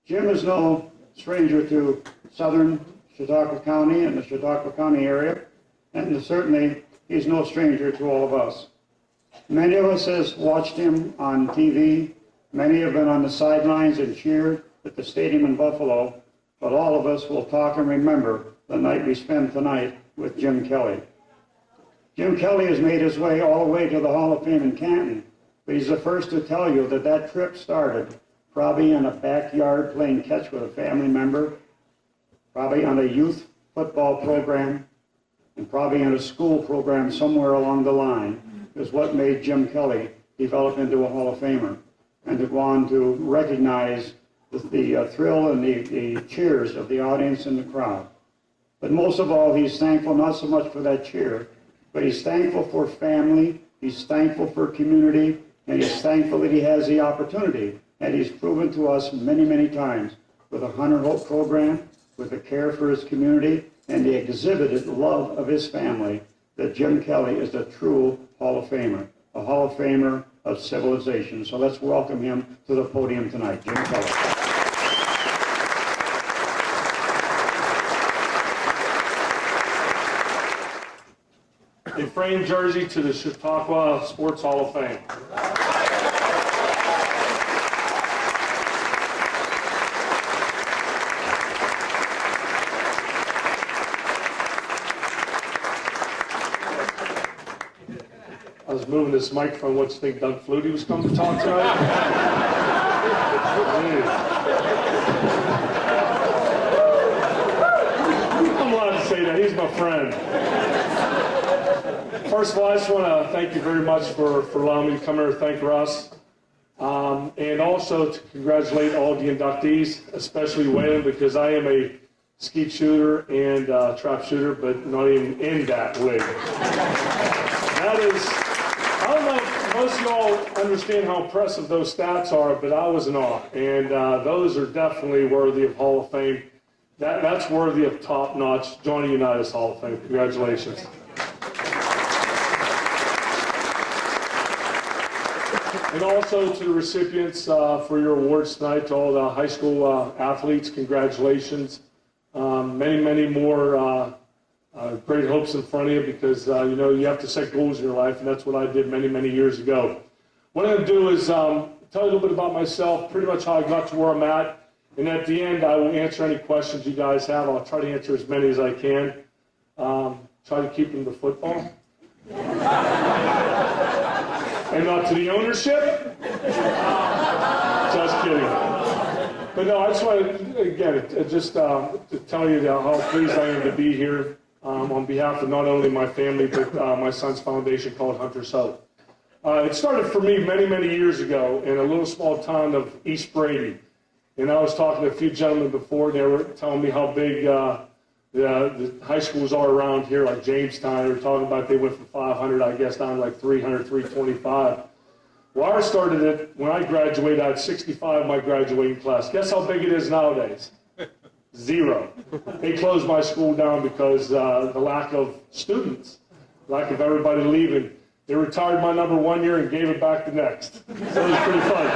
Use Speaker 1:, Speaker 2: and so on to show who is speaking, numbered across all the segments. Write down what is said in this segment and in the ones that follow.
Speaker 1: Jim is no stranger to southern Chautauqua County and the Chautauqua County area, and certainly he's no stranger to all of us. Many of us has watched him on TV. Many have been on the sidelines and cheered at the stadium in Buffalo, but all of us will talk and remember the night we spent tonight with Jim Kelly. Jim Kelly has made his way all the way to the Hall of Fame in Canton, but he's the first to tell you that that trip started probably in a backyard playing catch with a family member, probably on a youth football program, and probably in a school program somewhere along the line, is what made Jim Kelly develop into a Hall of Famer, and to go on to recognize the thrill and the cheers of the audience and the crowd. But most of all, he's thankful not so much for that cheer, but he's thankful for family, he's thankful for community, and he's thankful that he has the opportunity, and he's proven to us many, many times with a Hunter Hope program, with the care for his community, and the exhibited love of his family, that Jim Kelly is a true Hall of Famer, a Hall of Famer of civilization. So let's welcome him to the podium tonight, Jim Kelly.
Speaker 2: A framed jersey to the Chautauqua Sports Hall of Fame. I was moving this microphone. What do you think, Doug Flutie was coming to talk tonight? I'm allowed to say that. He's my friend. First of all, I just want to thank you very much for allowing me to come here. Thank Russ. And also to congratulate all the inductees, especially Waylon, because I am a skeet shooter and trap shooter, but not even in that wig. That is, I don't know if most of y'all understand how impressive those stats are, but I was in awe. And those are definitely worthy of Hall of Fame. That's worthy of top-notch Johnny Unitas Hall of Fame. Congratulations. And also to the recipients for your awards tonight, to all the high school athletes, congratulations. Many, many more great hopes in front of you, because you know, you have to set goals in your life, and that's what I did many, many years ago. What I'm going to do is tell you a little bit about myself, pretty much how I got to where I'm at, and at the end I will answer any questions you guys have. I'll try to answer as many as I can. Try to keep them to football. And not to the ownership? Just kidding. But no, I just want to, again, just to tell you how pleased I am to be here on behalf of not only my family, but my son's foundation called Hunter's Hope. It started for me many, many years ago in a little small town of East Brady. And I was talking to a few gentlemen before, and they were telling me how big the high schools are around here, like Jamestown. They were talking about they went from 500, I guess, down to like 300, 325. Well, I started it when I graduated. I had 65 in my graduating class. Guess how big it is nowadays? 0. They closed my school down because the lack of students, lack of everybody leaving. They retired my number 1 year and gave it back the next. So it was pretty fun.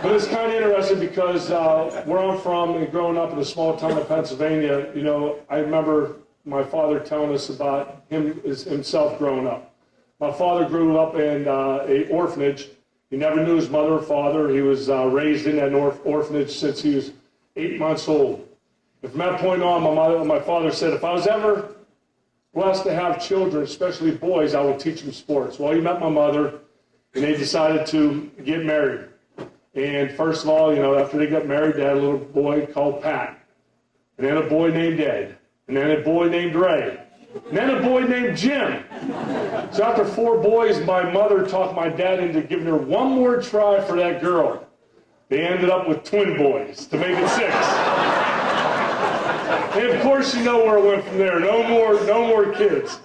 Speaker 2: But it's kind of interesting because where I'm from and growing up in a small town of Pennsylvania, you know, I remember my father telling us about himself growing up. My father grew up in an orphanage. He never knew his mother or father. He was raised in that orphanage since he was 8 months old. And from that point on, my father said, if I was ever blessed to have children, especially boys, I would teach them sports. Well, he met my mother, and they decided to get married. And first of all, you know, after they got married, they had a little boy called Pat. And then a boy named Ed. And then a boy named Ray. And then a boy named Jim. So after 4 boys, my mother talked my dad into giving her one more try for that girl. They ended up with twin boys to make it 6. And of course, you know where it went from there. No more kids.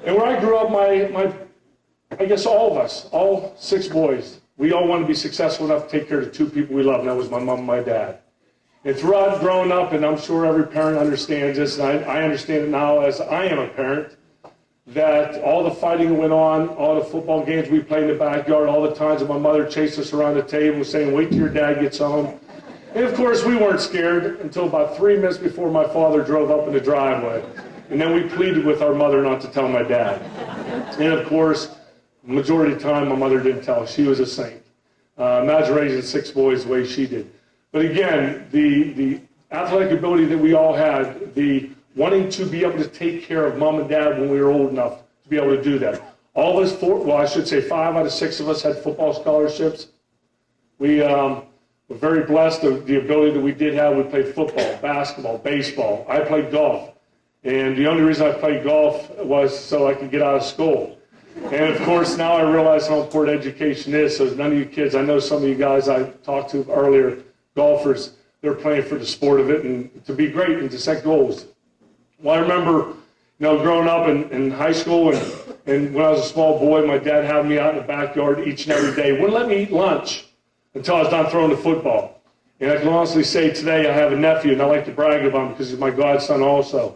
Speaker 2: And where I grew up, I guess all of us, all 6 boys, we all wanted to be successful enough to take care of the 2 people we loved, and that was my mom and my dad. And throughout growing up, and I'm sure every parent understands this, and I understand it now as I am a parent, that all the fighting that went on, all the football games we played in the backyard, all the times that my mother chased us around the table saying, wait till your dad gets home. And of course, we weren't scared until about 3 minutes before my father drove up in the driveway. And then we pleaded with our mother not to tell my dad. And of course, the majority of the time, my mother didn't tell. She was a saint. Imagine raising 6 boys the way she did. But again, the athletic ability that we all had, the wanting to be able to take care of mom and dad when we were old enough to be able to do that. All of us, 5 out of 6 of us had football scholarships. We were very blessed of the ability that we did have. We played football, basketball, baseball. I played golf. And the only reason I played golf was so I could get out of school. And of course, now I realize how important education is. So none of you kids, I know some of you guys I talked to earlier, golfers, they're playing for the sport of it and to be great and to set goals. Well, I remember, growing up in high school and when I was a small boy, my dad had me out in the backyard each and every day. Wouldn't let me eat lunch until I was done throwing the football. And I can honestly say today I have a nephew, and I like to brag about him because he's my godson also.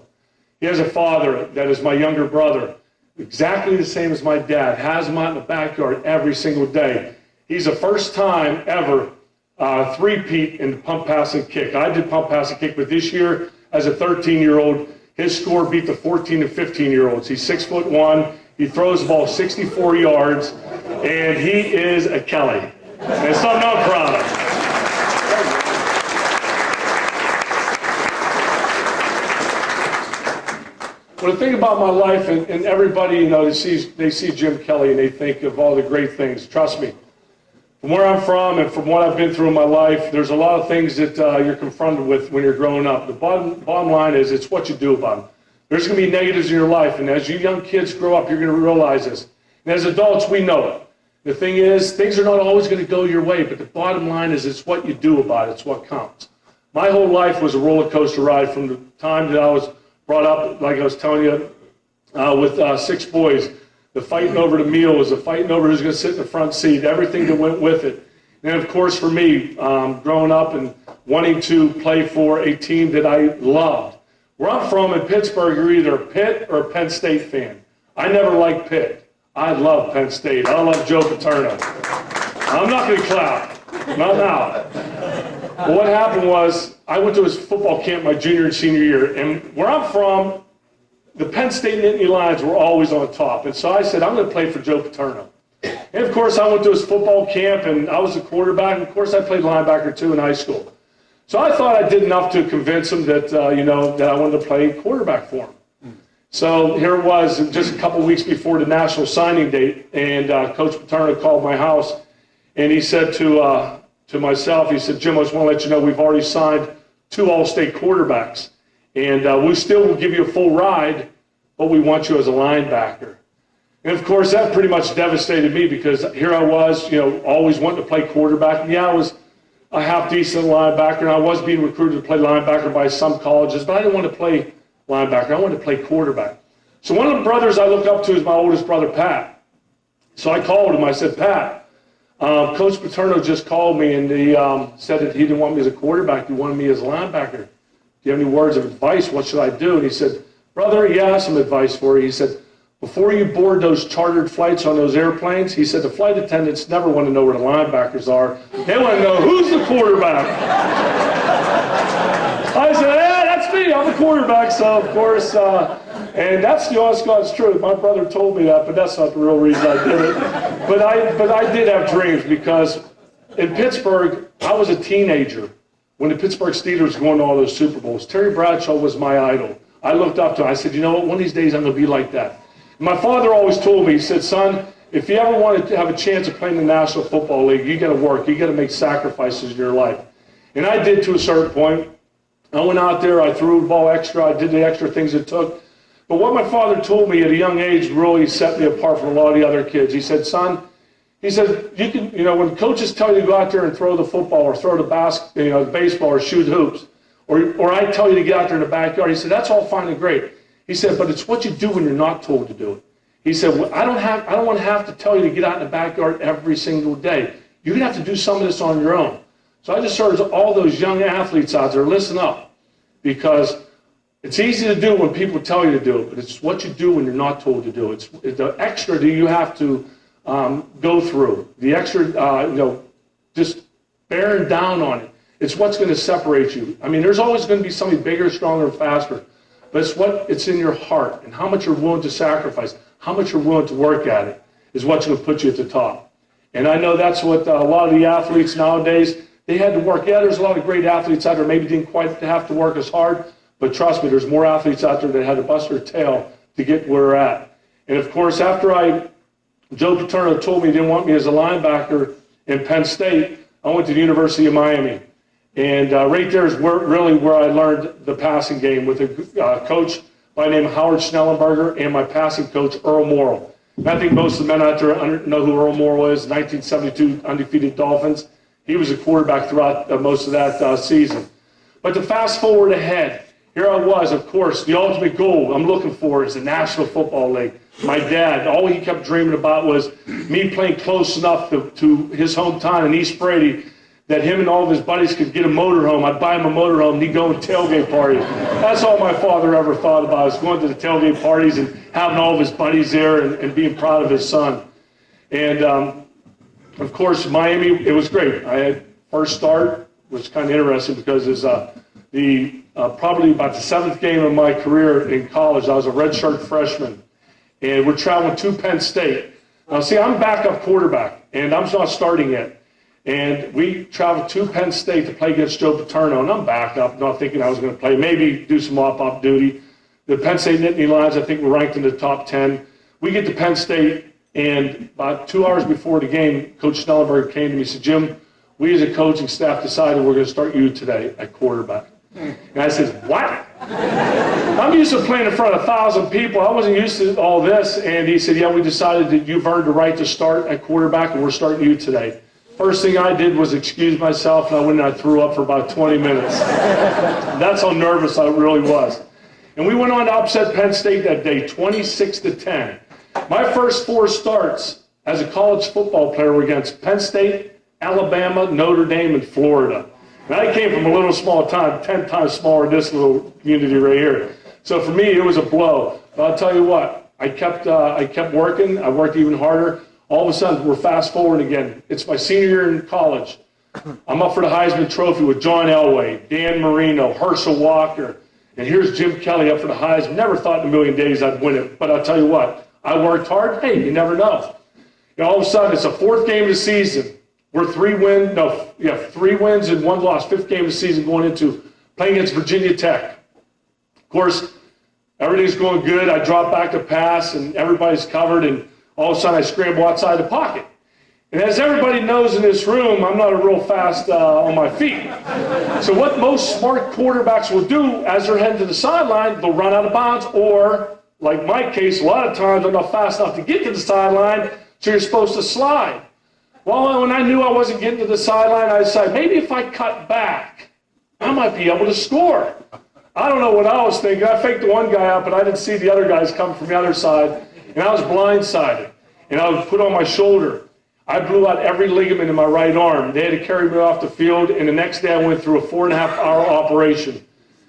Speaker 2: He has a father that is my younger brother, exactly the same as my dad, has him out in the backyard every single day. He's the first time ever three-peat in the pump, pass, and kick. I did pump, pass, and kick, but this year, as a 13-year-old, his score beat the 14 and 15-year-olds. He's 6'1". He throws the ball 64 yards, and he is a Kelly. And it's something I'm proud of. Well, the thing about my life, and everybody, they see Jim Kelly and they think of all the great things. Trust me, from where I'm from and from what I've been through in my life, there's a lot of things that you're confronted with when you're growing up. The bottom line is it's what you do about them. There's going to be negatives in your life, and as you young kids grow up, you're going to realize this. And as adults, we know it. The thing is, things are not always going to go your way, but the bottom line is it's what you do about it. It's what counts. My whole life was a roller coaster ride from the time that I was brought up, like I was telling you, with 6 boys. The fighting over the meals, the fighting over who's going to sit in the front seat, everything that went with it. And of course, for me, growing up and wanting to play for a team that I loved. Where I'm from in Pittsburgh, you're either a Pitt or a Penn State fan. I never liked Pitt. I love Penn State. I love Joe Paterno. I'm not going to clap. Not now. But what happened was I went to his football camp my junior and senior year. And where I'm from, the Penn State Nittany Lions were always on top. And so I said, I'm going to play for Joe Paterno. And of course, I went to his football camp, and I was a quarterback. And of course, I played linebacker, too, in high school. So I thought I did enough to convince him that, that I wanted to play quarterback for him. So here it was, just a couple weeks before the national signing date, and Coach Paterno called my house, and he said to myself, he said, Jim, I just want to let you know we've already signed 2 All-State quarterbacks, and we still will give you a full ride, but we want you as a linebacker. And, of course, that pretty much devastated me because here I was, always wanting to play quarterback. And, yeah, I was a half-decent linebacker, and I was being recruited to play linebacker by some colleges, but I didn't want to play linebacker. I wanted to play quarterback. So one of the brothers I look up to is my oldest brother, Pat. So I called him. I said, Pat, Coach Paterno just called me, and he said that he didn't want me as a quarterback. He wanted me as a linebacker. Do you have any words of advice? What should I do? And he said, brother, he has some advice for you. He said, before you board those chartered flights on those airplanes, he said, the flight attendants never want to know where the linebackers are. They want to know who's the quarterback. I said, that's me. I'm the quarterback. So, of course, and that's the honest God's truth. My brother told me that, but that's not the real reason I did it. But I did have dreams because in Pittsburgh, I was a teenager when the Pittsburgh Steelers were going to all those Super Bowls. Terry Bradshaw was my idol. I looked up to him. I said, you know what? One of these days I'm going to be like that. My father always told me, he said, son, if you ever want to have a chance of playing in the National Football League, you got to work. You got to make sacrifices in your life. And I did to a certain point. I went out there, I threw the ball extra, I did the extra things it took. But what my father told me at a young age really set me apart from a lot of the other kids. He said, son, he said, you can, when coaches tell you to go out there and throw the football or throw the baseball or shoot hoops, or I tell you to get out there in the backyard, he said, that's all fine and great. He said, but it's what you do when you're not told to do it. He said, well, I don't want to have to tell you to get out in the backyard every single day. You're going to have to do some of this on your own. So I just urge all those young athletes out there, listen up, because It's easy to do when people tell you to do it, but it's what you do when you're not told to do it. It's the extra that you have to go through, the extra, just bearing down on it. It's what's going to separate you. I mean, there's always going to be somebody bigger, stronger, and faster, but it's in your heart and how much you're willing to sacrifice, how much you're willing to work at it is what's going to put you at the top. And I know that's what a lot of the athletes nowadays, they had to work. Yeah, there's a lot of great athletes out there, maybe didn't quite have to work as hard, but trust me, there's more athletes out there that had to bust their tail to get where we're at. And of course, after Joe Paterno told me he didn't want me as a linebacker in Penn State, I went to the University of Miami. And right there is really where I learned the passing game with a coach by the name of Howard Schnellenberger and my passing coach, Earl Morrill. And I think most of the men out there know who Earl Morrill is, 1972 undefeated Dolphins. He was a quarterback throughout most of that season. But to fast forward ahead, here I was, of course, the ultimate goal I'm looking for is the National Football League. My dad, all he kept dreaming about was me playing close enough to his hometown in East Brady that him and all of his buddies could get a motorhome. I'd buy him a motorhome, and he'd go to tailgate parties. That's all my father ever thought about, was going to the tailgate parties and having all of his buddies there and being proud of his son. And, of course, Miami, it was great. I had first start, was kind of interesting because it's probably about the 7th game of my career in college. I was a redshirt freshman, and we're traveling to Penn State. Now, see, I'm backup quarterback, and I'm not starting yet. And we traveled to Penn State to play against Joe Paterno, and I'm backup, not thinking I was going to play, maybe do some mop-up duty. The Penn State Nittany Lions, I think, were ranked in the top 10. We get to Penn State, and about 2 hours before the game, Coach Schnellenberger came to me and said, Jim, we as a coaching staff decided we're going to start you today at quarterback. And I said, what? I'm used to playing in front of 1,000 people. I wasn't used to all this. And he said, yeah, we decided that you've earned the right to start at quarterback, and we're starting you today. First thing I did was excuse myself, and I went and I threw up for about 20 minutes. That's how nervous I really was. And we went on to upset Penn State that day, 26-10. My first 4 starts as a college football player were against Penn State, Alabama, Notre Dame, and Florida. And I came from a little small town, 10 times smaller than this little community right here. So for me, it was a blow. But I'll tell you what, I kept working. I worked even harder. All of a sudden, we're fast forward again. It's my senior year in college. I'm up for the Heisman Trophy with John Elway, Dan Marino, Herschel Walker, and here's Jim Kelly up for the Heisman. Never thought in a million days I'd win it, but I'll tell you what, I worked hard. Hey, you never know. And all of a sudden, it's the 4th game of the season. We're 3 wins and 1 loss, 5th game of the season going into playing against Virginia Tech. Of course, everything's going good. I drop back to pass, and everybody's covered, and all of a sudden, I scramble outside the pocket. And as everybody knows in this room, I'm not real fast on my feet. So what most smart quarterbacks will do as they're heading to the sideline, they'll run out of bounds, or, like my case, a lot of times they're not fast enough to get to the sideline, so you're supposed to slide. Well, when I knew I wasn't getting to the sideline, I decided maybe if I cut back, I might be able to score. I don't know what I was thinking. I faked the one guy out, but I didn't see the other guys coming from the other side. And I was blindsided, and I was put on my shoulder. I blew out every ligament in my right arm. They had to carry me off the field, and the next day I went through a 4.5-hour operation.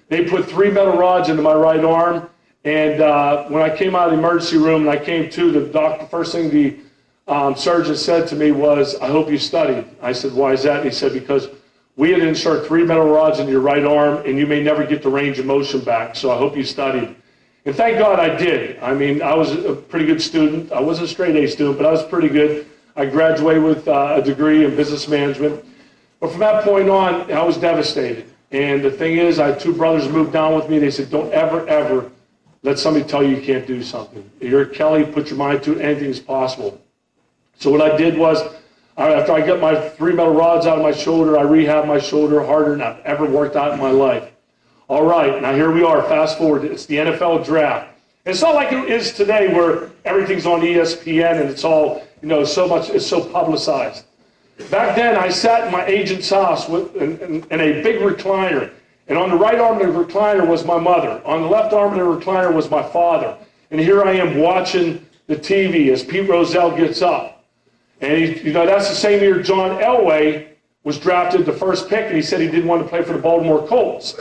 Speaker 2: They put 3 metal rods into my right arm, and when I came out of the emergency room and I came to, the doctor, first thing the surgeon said to me was, I hope you studied. I said, why is that? And he said, because we had to insert 3 metal rods into your right arm, and you may never get the range of motion back, so I hope you studied. And thank God I did. I mean, I was a pretty good student. I wasn't a straight A student, but I was pretty good. I graduated with a degree in business management. But from that point on, I was devastated. And the thing is, I had 2 brothers who moved down with me. They said, don't ever, ever let somebody tell you you can't do something. You're Kelly, put your mind to it, anything is possible. So what I did was, after I got my 3 metal rods out of my shoulder, I rehabbed my shoulder harder than I've ever worked out in my life. All right, now here we are, fast forward, it's the NFL draft. And it's not like it is today where everything's on ESPN and it's all, it's so publicized. Back then, I sat in my agent's house in a big recliner, and on the right arm of the recliner was my mother. On the left arm of the recliner was my father. And here I am watching the TV as Pete Rozelle gets up. And that's the same year John Elway was drafted the first pick, and he said he didn't want to play for the Baltimore Colts.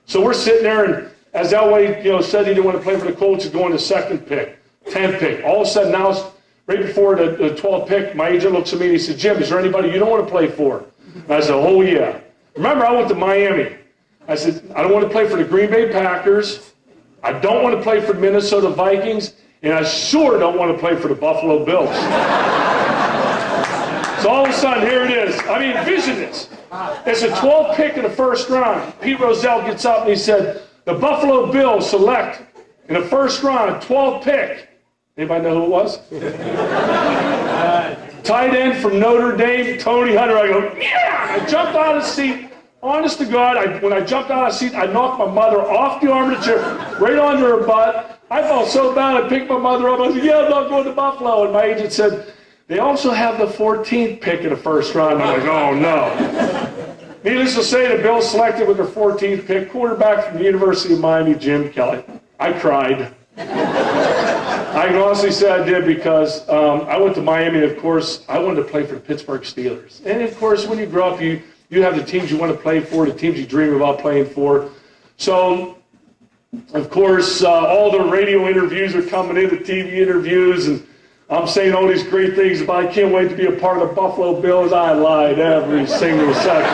Speaker 2: So we're sitting there, and as Elway, said he didn't want to play for the Colts, he's going to second pick, 10th pick. All of a sudden, now it's right before the 12th pick, my agent looks at me and he said, Jim, is there anybody you don't want to play for? And I said, oh, yeah. Remember, I went to Miami. I said, I don't want to play for the Green Bay Packers. I don't want to play for the Minnesota Vikings. And I sure don't want to play for the Buffalo Bills. So all of a sudden, here it is. I mean, vision this. It's a 12th pick in the first round. Pete Rozelle gets up and he said, the Buffalo Bills select in the first round, 12th pick. Anybody know who it was? Tight end from Notre Dame, Tony Hunter. I go, yeah! I jumped out of the seat. Honest to God, when I jumped out of the seat, I knocked my mother off the arm of the chair, right onto her butt. I felt so bad, I picked my mother up. I said, yeah, I'm not going to Buffalo. And my agent said, they also have the 14th pick in the first round. I'm like, oh, no. Needless to say, the Bills selected with their 14th pick, quarterback from the University of Miami, Jim Kelly. I cried. I can honestly say I did because I went to Miami, and of course, I wanted to play for the Pittsburgh Steelers. And of course, when you grow up, you have the teams you want to play for, the teams you dream about playing for. So, of course, all the radio interviews are coming in, the TV interviews, and I'm saying all these great things about I can't wait to be a part of the Buffalo Bills. I lied every single second.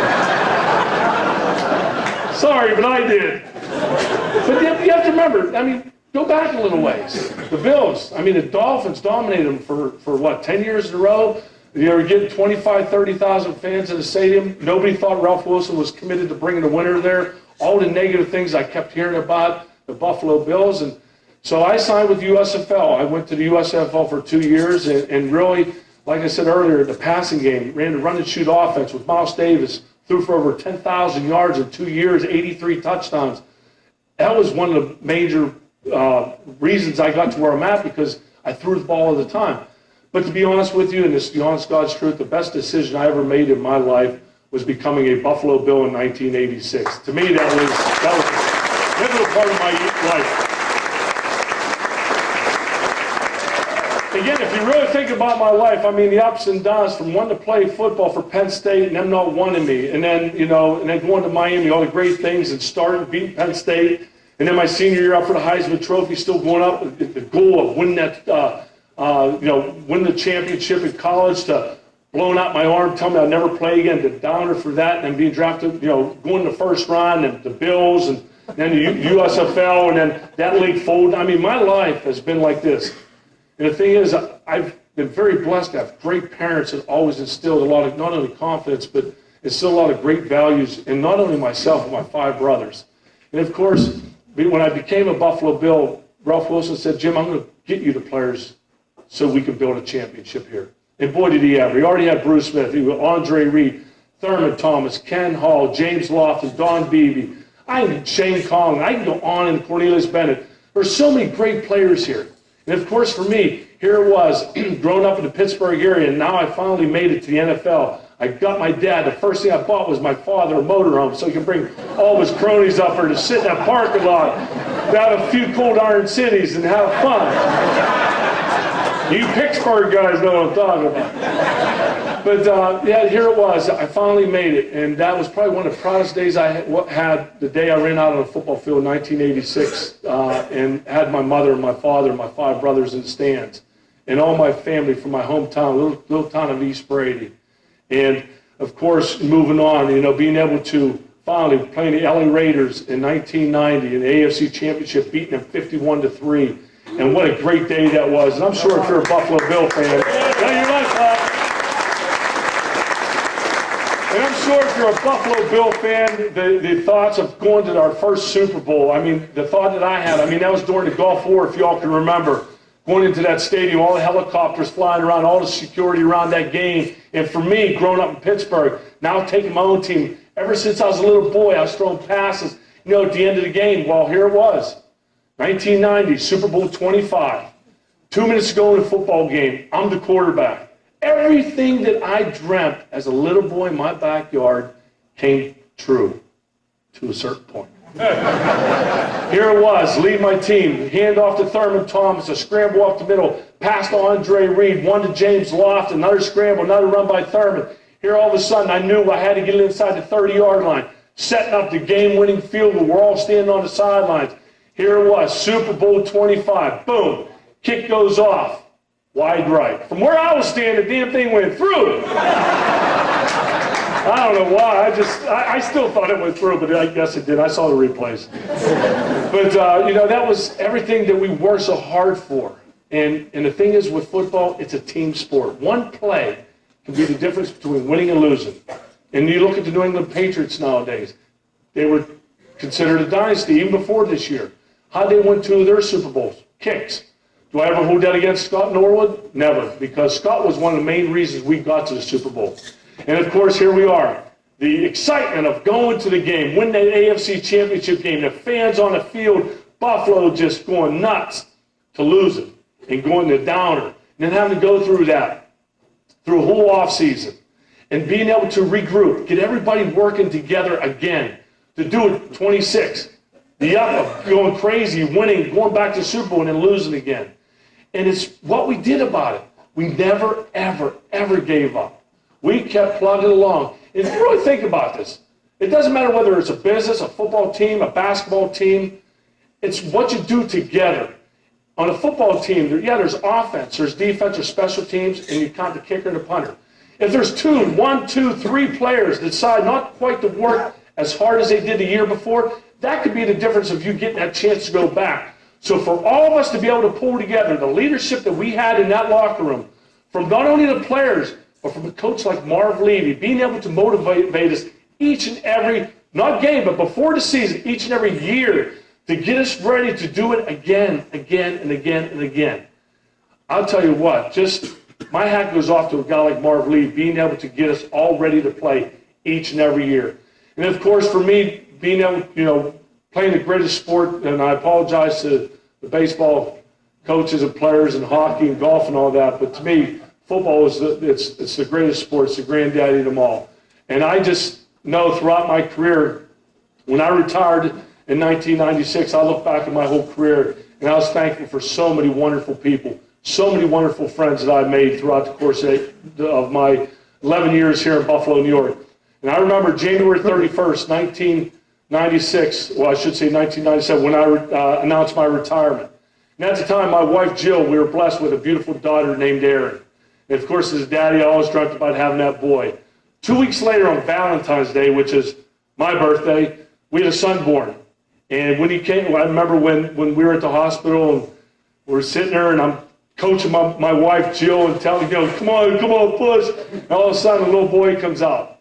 Speaker 2: Sorry, but I did. But you have to remember, I mean, go back a little ways. The Bills, I mean, the Dolphins dominated them for what, 10 years in a row? They were getting 25, 30,000 fans in the stadium. Nobody thought Ralph Wilson was committed to bringing a winner there. All the negative things I kept hearing about the Buffalo Bills. And so I signed with USFL. I went to the USFL for 2 years and really, like I said earlier, the passing game, ran the run and shoot offense with Miles Davis, threw for over 10,000 yards in 2 years, 83 touchdowns. That was one of the major reasons I got to where I'm at because I threw the ball all the time. But to be honest with you, and this is the honest God's truth, the best decision I ever made in my life was becoming a Buffalo Bill in 1986. To me, that was a pivotal part of my life. Again, if you really think about my life, I mean, the ups and downs from wanting to play football for Penn State and them not wanting me, and then, and then going to Miami, all the great things, and starting, beating Penn State, and then my senior year up for the Heisman Trophy, still going up with the goal of winning that, win the championship in college, to blowing out my arm, telling me I'd never play again, to downer for that, and then being drafted, going the first round, and the Bills, and then the USFL, and then that league folded. I mean, my life has been like this. And the thing is, I've been very blessed to have great parents that always instilled a lot of, not only confidence, but instilled a lot of great values in not only myself, but my 5 brothers. And of course, when I became a Buffalo Bill, Ralph Wilson said, Jim, I'm going to get you the players so we can build a championship here. And boy, did he ever. He already had Bruce Smith, Andre Reed, Thurman Thomas, Ken Hall, James Lofton, Don Beebe, Shane Kong. I can go on, and Cornelius Bennett. There's so many great players here. And of course, for me, here it was, growing up in the Pittsburgh area, and now I finally made it to the NFL. I got my dad. The first thing I bought was my father a motorhome so he could bring all of his cronies up here to sit in that parking lot, to have a few cold iron cities and have fun. You Pittsburgh guys know what I'm talking about. But yeah, here it was. I finally made it, and that was probably one of the proudest days I had the day I ran out on a football field in 1986 and had my mother and my father and my 5 brothers in the stands, and all my family from my hometown, little town of East Brady. And of course, moving on, being able to finally playing the LA Raiders in 1990 in the AFC Championship, beating them 51-3. And what a great day that was. And I'm sure if you're a Buffalo Bill fan, now you're right, Bob. And I'm sure if you're a Buffalo Bill fan, the thoughts of going to our first Super Bowl, I mean, the thought that I had, that was during the Gulf War, if y'all can remember, going into that stadium, all the helicopters flying around, all the security around that game. And for me, growing up in Pittsburgh, now taking my own team, ever since I was a little boy, I was throwing passes, at the end of the game. Well, here it was. 1990, Super Bowl 25. 2 minutes to go in a football game. I'm the quarterback. Everything that I dreamt as a little boy in my backyard came true to a certain point. Here it was, lead my team, hand off to Thurman Thomas, a scramble up the middle, pass to Andre Reed, one to James Lofton, another scramble, another run by Thurman. Here all of a sudden I knew I had to get inside the 30-yard line, setting up the game-winning field goal. We're all standing on the sidelines. Here it was, Super Bowl 25. Boom. Kick goes off. Wide right. From where I was standing, the damn thing went through. I don't know why. I still thought it went through, but I guess it did. I saw the replays. But, that was everything that we worked so hard for. And the thing is, with football, it's a team sport. One play can be the difference between winning and losing. And you look at the New England Patriots nowadays. They were considered a dynasty even before this year. How'd they win 2 of their Super Bowls? Kicks. Do I ever hold that against Scott Norwood? Never, because Scott was one of the main reasons we got to the Super Bowl. And of course, here we are. The excitement of going to the game, winning that AFC Championship game, the fans on the field, Buffalo just going nuts, to lose it and going to downer. And then having to go through that, through a whole offseason, and being able to regroup, get everybody working together again, to do it 26. The up of going crazy, winning, going back to the Super Bowl, and then losing again. And it's what we did about it. We never, ever, ever gave up. We kept plugging along. And if you really think about this, it doesn't matter whether it's a business, a football team, a basketball team. It's what you do together. On a football team, there's offense, there's defense, there's special teams, and you count the kicker and the punter. If there's 1, 2, 3 players that decide not quite to work as hard as they did the year before, that could be the difference of you getting that chance to go back. So for all of us to be able to pull together the leadership that we had in that locker room, from not only the players, but from a coach like Marv Levy, being able to motivate us each and every, not game, but before the season, each and every year, to get us ready to do it again, and again, and again. I'll tell you what, just my hat goes off to a guy like Marv Levy, being able to get us all ready to play each and every year. And of course, for me, being able, playing the greatest sport, and I apologize to the baseball coaches and players and hockey and golf and all that, but to me, football is it's the greatest sport. It's the granddaddy of them all. And I just know throughout my career, when I retired in 1996, I look back at my whole career, and I was thankful for so many wonderful people, so many wonderful friends that I made throughout the course of my 11 years here in Buffalo, New York. And I remember January 31st, 1996, well, I should say 1997, when I announced my retirement. And at the time, my wife, Jill, we were blessed with a beautiful daughter named Erin. And of course, as a daddy, I always dreamt about having that boy. 2 weeks later on Valentine's Day, which is my birthday, we had a son born. And when he came, I remember when we were at the hospital and we were sitting there and I'm coaching my wife, Jill, and telling, come on, push. And all of a sudden, a little boy comes out.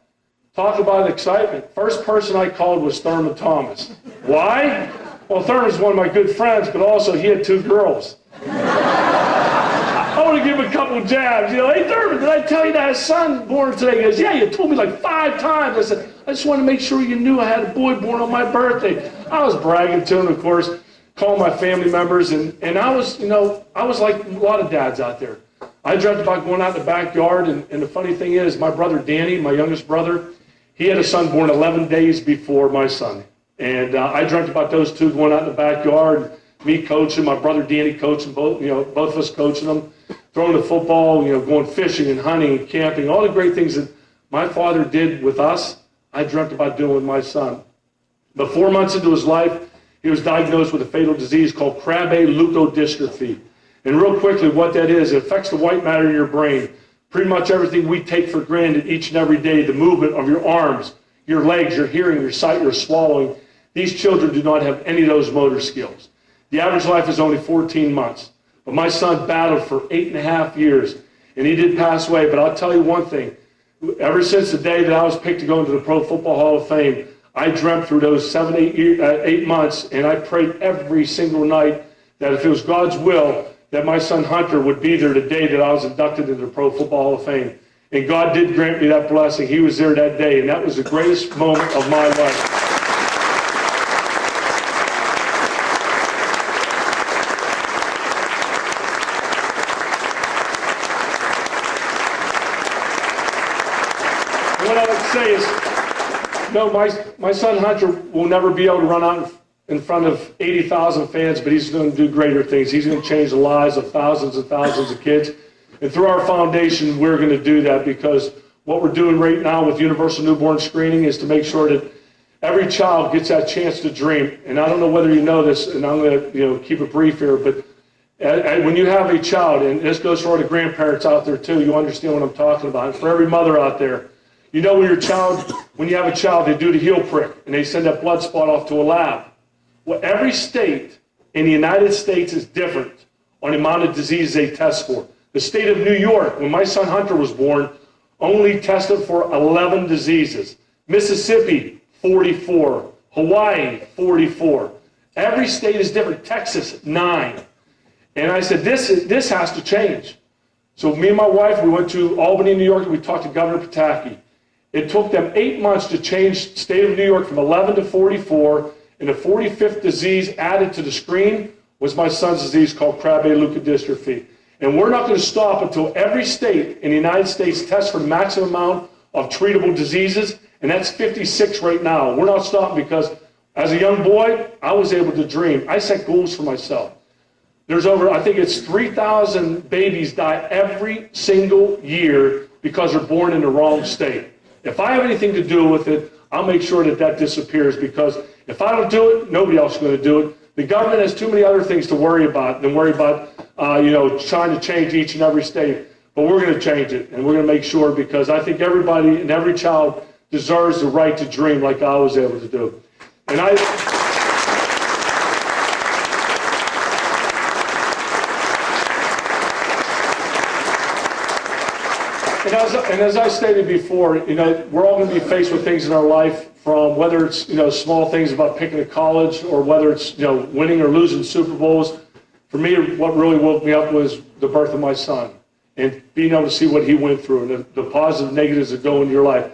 Speaker 2: Talk about excitement. First person I called was Thurman Thomas. Why? Well, Thurman's one of my good friends, but also he had 2 girls. I want to give him a couple jabs. Hey, Thurman, did I tell you that his son born today? He goes, yeah, you told me like 5 times. I said, I just wanted to make sure you knew I had a boy born on my birthday. I was bragging to him, of course, calling my family members, and I was like a lot of dads out there. I dreamt about going out in the backyard, and the funny thing is, my brother Danny, my youngest brother, he had a son born 11 days before my son. And I dreamt about those 2 going out in the backyard, me coaching, my brother Danny coaching, both of us coaching them, throwing the football, going fishing and hunting and camping, all the great things that my father did with us, I dreamt about doing with my son. But 4 months into his life, he was diagnosed with a fatal disease called Krabbe leukodystrophy. And real quickly, what that is, it affects the white matter in your brain. Pretty much everything we take for granted each and every day, the movement of your arms, your legs, your hearing, your sight, your swallowing, these children do not have any of those motor skills. The average life is only 14 months. But my son battled for 8.5 years, and he did pass away. But I'll tell you one thing. Ever since the day that I was picked to go into the Pro Football Hall of Fame, I dreamt through those 8 months, and I prayed every single night that if it was God's will, that my son Hunter would be there the day that I was inducted into the Pro Football Hall of Fame. And God did grant me that blessing. He was there that day, and that was the greatest moment of my life. What I would say is, my son Hunter will never be able to run out in front of 80,000 fans, but he's going to do greater things. He's going to change the lives of thousands and thousands of kids. And through our foundation, we're going to do that, because what we're doing right now with universal newborn screening is to make sure that every child gets that chance to dream. And I don't know whether you know this, and I'm going to keep it brief here, but when you have a child, and this goes for all the grandparents out there too, you understand what I'm talking about. And for every mother out there, you know when you have a child, they do the heel prick, and they send that blood spot off to a lab. Well, every state in the United States is different on the amount of diseases they test for. The state of New York, when my son Hunter was born, only tested for 11 diseases. Mississippi, 44. Hawaii, 44. Every state is different. Texas, 9. And I said, this has to change. So me and my wife, we went to Albany, New York, and we talked to Governor Pataki. It took them 8 months to change the state of New York from 11 to 44, and the 45th disease added to the screen was my son's disease called Krabbe leukodystrophy. And we're not going to stop until every state in the United States tests for the maximum amount of treatable diseases, and that's 56 right now. We're not stopping because as a young boy, I was able to dream. I set goals for myself. There's I think it's 3,000 babies die every single year because they're born in the wrong state. If I have anything to do with it, I'll make sure that disappears, because if I don't do it, nobody else is going to do it. The government has too many other things to worry about than worry about, trying to change each and every state. But we're going to change it, and we're going to make sure, because I think everybody and every child deserves the right to dream like I was able to do. And as I stated before, we're all going to be faced with things in our life, from whether it's, small things about picking a college, or whether it's, winning or losing Super Bowls. For me, what really woke me up was the birth of my son, and being able to see what he went through, and the positive negatives that go into your life.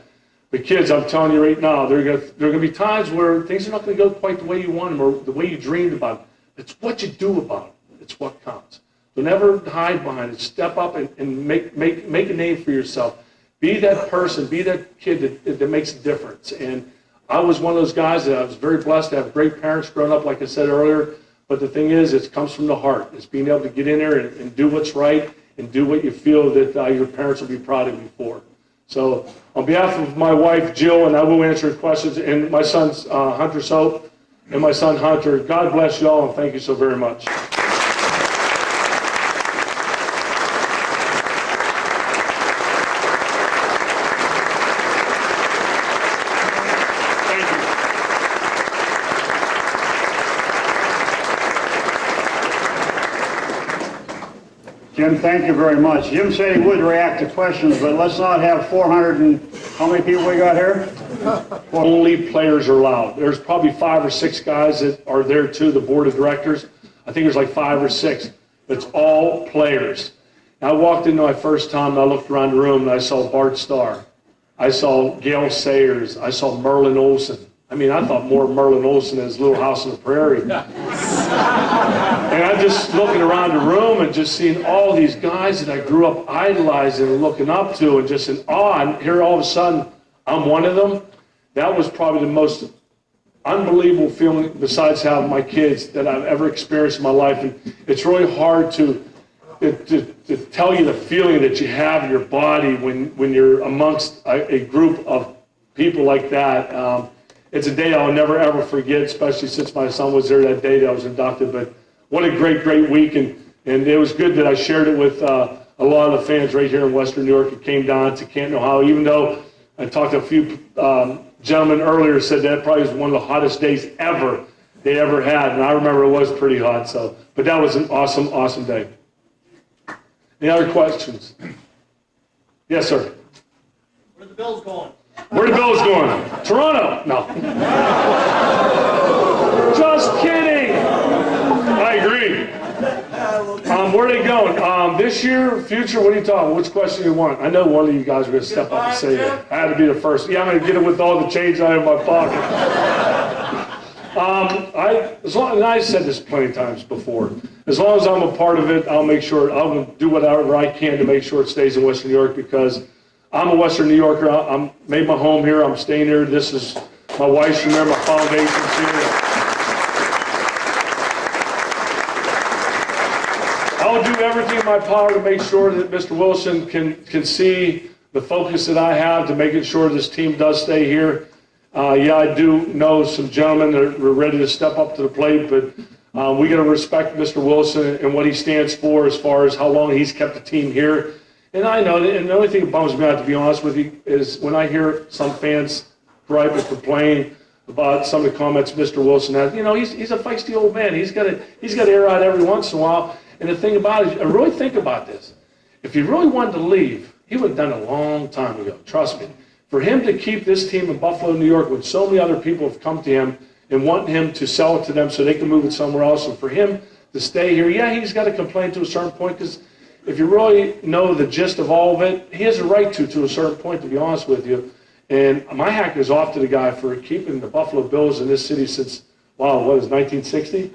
Speaker 2: But kids, I'm telling you right now, there are going to be times where things are not going to go quite the way you want them, or the way you dreamed about them. It's what you do about it. It's what counts. So never hide behind it. Step up and make a name for yourself. Be that person, be that kid that makes a difference. And I was one of those guys that I was very blessed to have great parents growing up, like I said earlier. But the thing is, it comes from the heart. It's being able to get in there and do what's right, and do what you feel that your parents will be proud of you for. So on behalf of my wife, Jill, and I will answer questions, and my sons, Hunter Soap, and my son, Hunter, God bless you all, and thank you so very much.
Speaker 1: Jim, thank you very much. Jim said he would react to questions, but let's not have 400 and how many people we got here?
Speaker 2: Only players are allowed. There's probably 5 or 6 guys that are there too, the board of directors. I think there's like 5 or 6. It's all players. I walked in my first time, and I looked around the room, and I saw Bart Starr. I saw Gail Sayers. I saw Merlin Olsen. I mean, I thought more of Merlin Olsen than his Little House on the Prairie. And I'm just looking around the room and just seeing all these guys that I grew up idolizing and looking up to, and just in awe. And here all of a sudden, I'm one of them. That was probably the most unbelievable feeling, besides having my kids, that I've ever experienced in my life. And it's really hard to tell you the feeling that you have in your body when you're amongst a group of people like that. It's a day I'll never, ever forget, especially since my son was there that day that I was inducted. But what a great, great week. And it was good that I shared it with a lot of the fans right here in Western New York. It came down to Canton, Ohio, even though I talked to a few gentlemen earlier, said that probably was one of the hottest days they ever had. And I remember it was pretty hot. But that was an awesome, awesome day. Any other questions? Yes, sir.
Speaker 3: Where are the Bills going?
Speaker 2: Where the Bills going? Toronto? No. Just kidding. I agree. Where are they going? This year, future, what are you talking? Which question do you want? I know one of you guys are going to step up and say that. I had to be the first. Yeah, I'm going to get it with all the change I have in my pocket. And I said this plenty of times before, as long as I'm a part of it, I'll make sure, I'll do whatever I can to make sure it stays in Western New York, because I'm a Western New Yorker. I'm made my home here. I'm staying here. This is my wife's from there. My foundation's here. I'll do everything in my power to make sure that Mr. Wilson can see the focus that I have to making sure this team does stay here. Yeah, I do know some gentlemen that are ready to step up to the plate, but we got to respect Mr. Wilson and what he stands for as far as how long he's kept the team here. And I know, and the only thing that bums me out, to be honest with you, is when I hear some fans gripe and complain about some of the comments Mr. Wilson has. You know, he's a feisty old man. He's got to air out every once in a while. And the thing about it, I really think about this. If he really wanted to leave, he would have done it a long time ago. Trust me. For him to keep this team in Buffalo, New York, when so many other people have come to him and want him to sell it to them so they can move it somewhere else, and for him to stay here, yeah, he's got to complain to a certain point, because if you really know the gist of all of it, he has a right to a certain point, to be honest with you. And my hat goes off to the guy for keeping the Buffalo Bills in this city since, wow, what is 1960?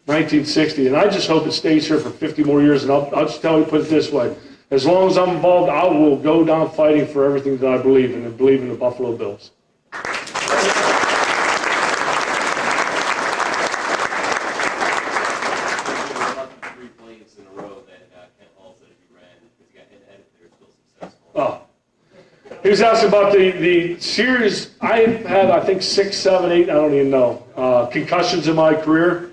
Speaker 2: 1960. And I just hope it stays here for 50 more years. And I'll just tell you, put it this way. As long as I'm involved, I will go down fighting for everything that I believe in, and believe in the Buffalo Bills. Oh. He was asking about the series. I had, I think, 6, 7, 8, I don't even know, concussions in my career.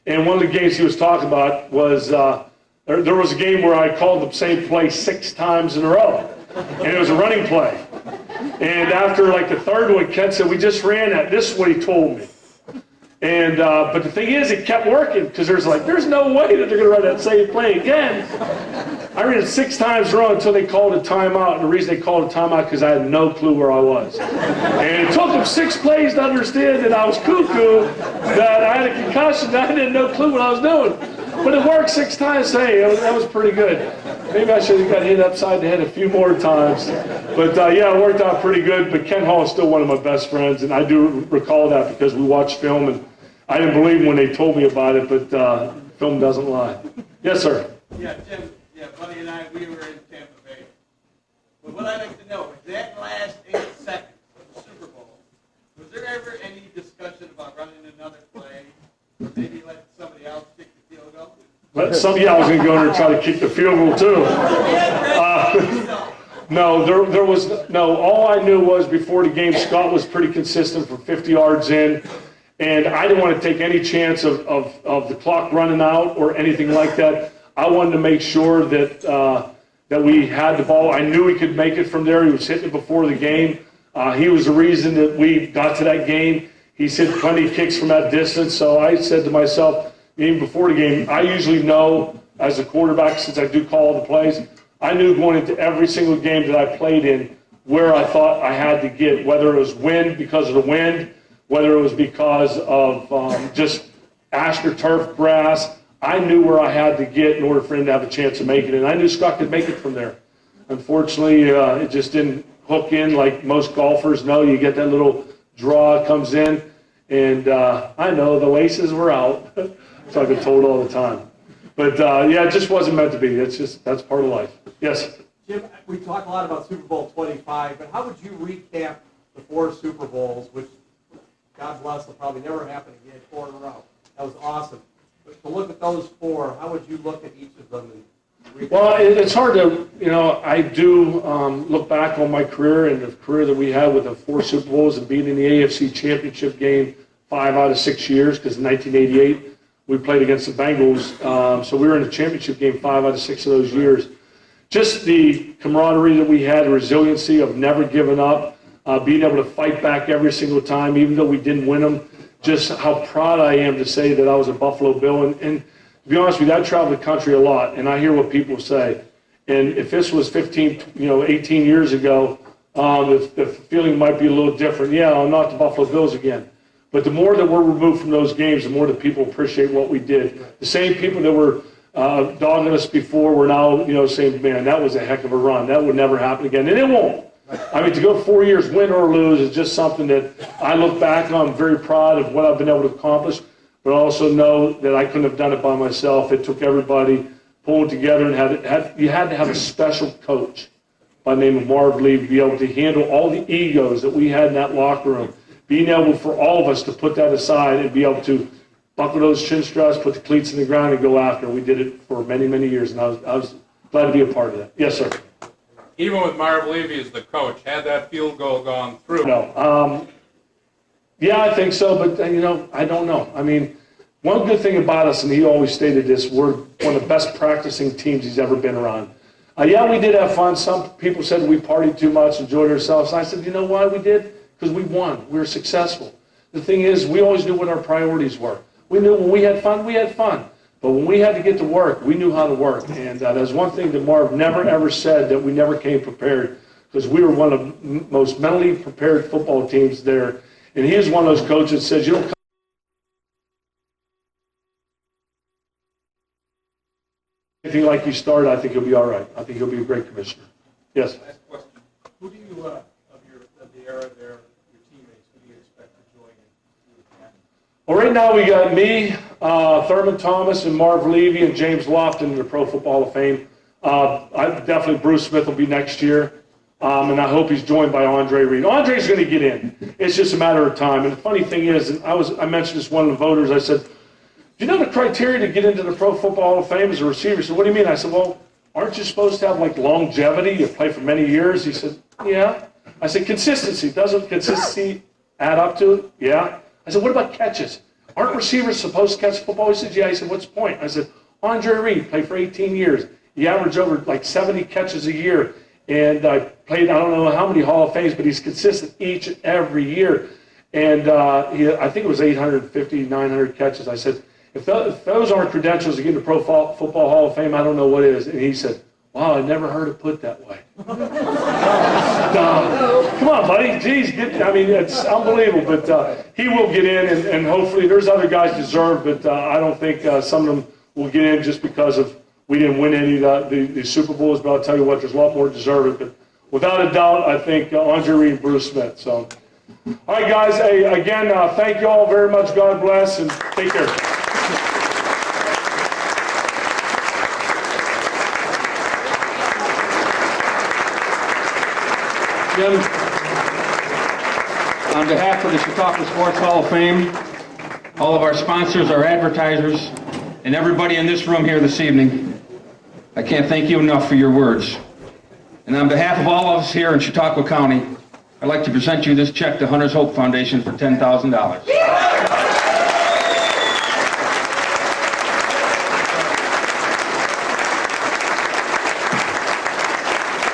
Speaker 2: And one of the games he was talking about was, there was a game where I called the same play 6 times in a row. And it was a running play. And after like the third one, Ken said, we just ran that. This is what he told me. And, but the thing is, it kept working, because there's no way that they're going to run that same play again. I ran it 6 times in a row until they called a timeout. And the reason they called a timeout, because I had no clue where I was. And it took them 6 plays to understand that I was cuckoo, that I had a concussion, that I had no clue what I was doing. But it worked 6 times. Hey, that was pretty good. Maybe I should have got hit upside the head a few more times. But yeah, it worked out pretty good. But Ken Hall is still one of my best friends, and I do recall that because we watched film, and I didn't believe when they told me about it, but film doesn't lie. Yes, sir.
Speaker 3: Yeah, Jim, Buddy and I, we were in Tampa Bay. But what I'd like to know is that last 8 seconds of the Super Bowl, was there ever any discussion about running another play, or maybe let somebody else kick the field goal?
Speaker 2: I was going to go in there and try to kick the field goal too. No, there was no. All I knew was before the game, Scott was pretty consistent from 50 yards in, and I didn't want to take any chance of the clock running out or anything like that. I wanted to make sure that that we had the ball. I knew he could make it from there. He was hitting it before the game. He was the reason that we got to that game. He's hit plenty of kicks from that distance. So I said to myself, even before the game, I usually know as a quarterback, since I do call all the plays, I knew going into every single game that I played in where I thought I had to get, whether it was wind because of the wind, whether it was because of just astroturf grass. I knew where I had to get in order for him to have a chance of making it, and I knew Scott could make it from there. Unfortunately, it just didn't hook in like most golfers know. You get that little draw comes in, and I know the laces were out, so I've been told all the time. But yeah, it just wasn't meant to be. That's part of life. Yes?
Speaker 4: Jim, we talk a lot about Super Bowl 25, but how would you recap the 4 Super Bowls, which, God bless, will probably never happen again, 4 in a row? That was awesome. But to look at those 4, how would you look at each of them?
Speaker 2: Well, it's hard to, I do look back on my career and the career that we had with the 4 Super Bowls and being in the AFC Championship game 5 out of 6 years, because in 1988 we played against the Bengals. So we were in the championship game 5 out of 6 of those years. Just the camaraderie that we had, the resiliency of never giving up, being able to fight back every single time, even though we didn't win them. Just how proud I am to say that I was a Buffalo Bill. And to be honest with you, I travel the country a lot, and I hear what people say. And if this was 15, 18 years ago, the feeling might be a little different. Yeah, I'm not the Buffalo Bills again. But the more that we're removed from those games, the more that people appreciate what we did. The same people that were dogging us before were now, saying, man, that was a heck of a run. That would never happen again. And it won't. I mean, to go 4 years, win or lose, is just something that I look back on. I'm very proud of what I've been able to accomplish, but also know that I couldn't have done it by myself. It took everybody pulling together, and you had to have a special coach by the name of Marv Lee to be able to handle all the egos that we had in that locker room, being able for all of us to put that aside and be able to buckle those chin straps, put the cleats in the ground, and go after. We did it for many, many years, and I was glad to be a part of that. Yes, sir.
Speaker 5: Even with Marv Levy as the coach, had that field goal gone through?
Speaker 2: No. Yeah, I think so, but I don't know. I mean, one good thing about us, and he always stated this, we're one of the best practicing teams he's ever been around. Yeah, we did have fun. Some people said we partied too much, enjoyed ourselves. And I said, you know why we did? Because we won. We were successful. The thing is, we always knew what our priorities were. We knew when we had fun, we had fun. But when we had to get to work, we knew how to work. And there's one thing that Marv never, ever said, that we never came prepared, because we were one of the most mentally prepared football teams there. And he is one of those coaches that says, you don't come anything like you started, I think you'll be all right. I think you'll be a great commissioner. Yes?
Speaker 5: Last question. Who do you, of the era there, your teammates, who do you expect to join in?
Speaker 2: Well, right now we got me, Thurman Thomas, and Marv Levy, and James Lofton in the Pro Football Hall of Fame. Definitely Bruce Smith will be next year, and I hope he's joined by Andre Reed. Andre's going to get in. It's just a matter of time. And the funny thing is, and I mentioned this to one of the voters, I said, do you know the criteria to get into the Pro Football Hall of Fame as a receiver? He said, what do you mean? I said, well, aren't you supposed to have like longevity? You play for many years? He said, yeah. I said, consistency. Doesn't consistency add up to it? Yeah. I said, what about catches? Aren't receivers supposed to catch football? He said, yeah. He said, what's the point? I said, Andre Reed played for 18 years. He averaged over like 70 catches a year. And I played, I don't know how many Hall of Fames, but he's consistent each and every year. And I think it was 850, 900 catches. I said, if those aren't credentials to get into Pro Football Hall of Fame, I don't know what is. And he said, wow, I never heard it put that way. Come on, buddy. Jeez, it's unbelievable. But he will get in, and hopefully there's other guys deserve, but I don't think some of them will get in just because of we didn't win any of the Super Bowls. But I'll tell you what, there's a lot more deserving. But without a doubt, I think Andre Reed and Bruce Smith. So, all right, guys. Hey, again, thank you all very much. God bless, and take care.
Speaker 6: Jim, on behalf of the Chautauqua Sports Hall of Fame, all of our sponsors, our advertisers, and everybody in this room here this evening, I can't thank you enough for your words. And on behalf of all of us here in Chautauqua County, I'd like to present you this check to Hunter's Hope Foundation for $10,000.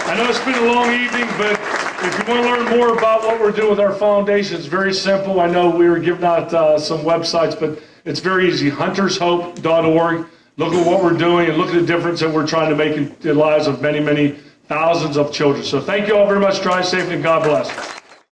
Speaker 2: I know it's been a long evening, but if you want to learn more about what we're doing with our foundation, it's very simple. I know we were giving out some websites, but it's very easy. huntershope.org. Look at what we're doing and look at the difference that we're trying to make in the lives of many, many thousands of children. So thank you all very much. Drive safe and God bless.